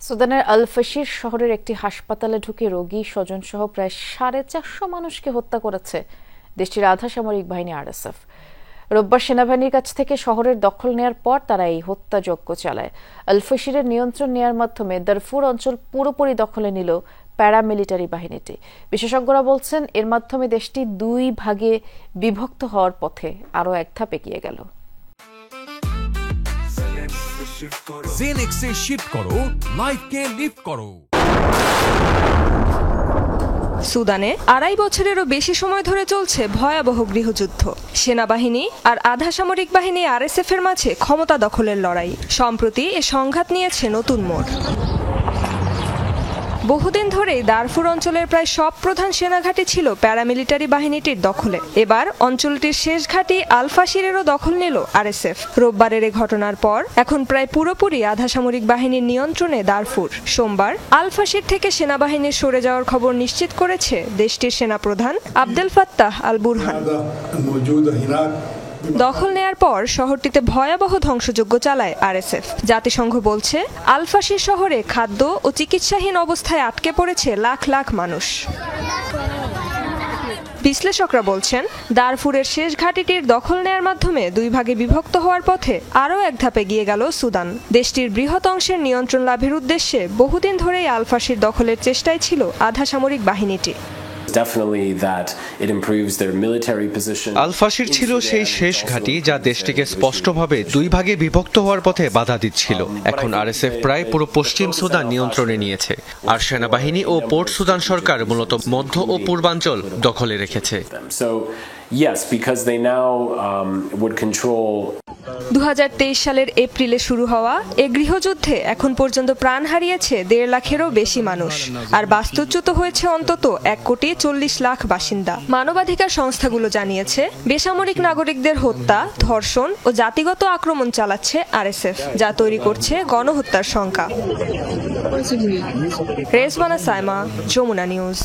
সুদানের আল ফাশির শহরের একটি হাসপাতালে ঢুকে রোগী স্বজনসহ প্রায় 450 মানুষকে হত্যা করেছে দেশটির আধা সামরিক বাহিনী আরএসএফ। রোববার সেনাবাহিনীর কাছ থেকে শহরের দখল নেয়ার পর তারা এই হত্যাযজ্ঞ চালায়। আল ফাশিরের নিয়ন্ত্রণ নেয়ার মাধ্যমে দারফুর অঞ্চল পুরোপুরি দখলে নিল প্যারামিলিটারি বাহিনীটি। বিশেষজ্ঞরা বলছেন এর মাধ্যমে দেশটি দুই ভাগে বিভক্ত হওয়ার পথে আরও এক ধাপ এগিয়ে গেল। জেনেক্সে শিফট করো, লাইফকে লিফট করো। সুদানে 2.5 বছরেরও বেশি সময় ধরে চলছে ভয়াবহ গৃহযুদ্ধ। সেনাবাহিনী আর আধা সামরিক বাহিনী আরএসএফ এর মাঝে ক্ষমতা দখলের লড়াই। সম্প্রতি এ সংঘাত নিয়েছে নতুন মোড়। বহুদিন ধরেই দারফুর অঞ্চলের প্রায় সব প্রধান সেনাঘাঁটি ছিল প্যারামিলিটারি বাহিনীটির দখলে। এবার অঞ্চলটির শেষ ঘাঁটি আল ফাশিরেরও দখল নিল আরএসএফ। রোববারের এ ঘটনার পর এখন প্রায় পুরোপুরি আধা সামরিক বাহিনীর নিয়ন্ত্রণে দারফুর। সোমবার আল ফাশির থেকে সেনাবাহিনীর সরে যাওয়ার খবর নিশ্চিত করেছে দেশটির সেনাপ্রধান আবদেল ফাত্তাহ আল বুরহান। দখল নেয়ার পর শহরটিতে ভয়াবহ ধ্বংসযজ্ঞ চালায় আরএসএফ। জাতিসংঘ বলছে আল ফাশির শহরে খাদ্য ও চিকিৎসাহীন অবস্থায় আটকে পড়েছে লাখ লাখ মানুষ। বিশ্লেষকরা বলছেন দারফুরের শেষ ঘাঁটিটির দখল নেয়ার মাধ্যমে দুই ভাগে বিভক্ত হওয়ার পথে আরও এক ধাপ এগিয়ে গেল সুদান। দেশটির বৃহৎ অংশের নিয়ন্ত্রণ লাভের উদ্দেশ্যে বহুদিন ধরেই আল ফাশির দখলের চেষ্টায় ছিল আধা সামরিক বাহিনীটি। আল ফাশির ছিল সেই শেষ ঘাঁটি যা দেশটিকে স্পষ্টভাবে দুই ভাগে বিভক্ত হওয়ার পথে বাধা দিচ্ছিল। এখন আরএসএফ প্রায় পুরো পশ্চিম সুদান নিয়ন্ত্রণে নিয়েছে, আর সেনাবাহিনী ও পোর্ট সুদান সরকার মূলত মধ্য ও পূর্বাঞ্চল দখলে রেখেছে। 2023 সালের এপ্রিলে শুরু হওয়া এ গৃহযুদ্ধে এখন পর্যন্ত প্রাণ হারিয়েছে 1.5 লাখেরও বেশি মানুষ, আর বাস্তুচ্যুত হয়েছে অন্তত 1,40,00,000 বাসিন্দা। মানবাধিকার সংস্থাগুলো জানিয়েছে বেসামরিক নাগরিকদের হত্যা, ধর্ষণ ও জাতিগত আক্রমণ চালাচ্ছে আরএসএফ, যা তৈরি করছে গণহত্যার শঙ্কা। রেজওয়ানা সাইমা, যমুনা নিউজ।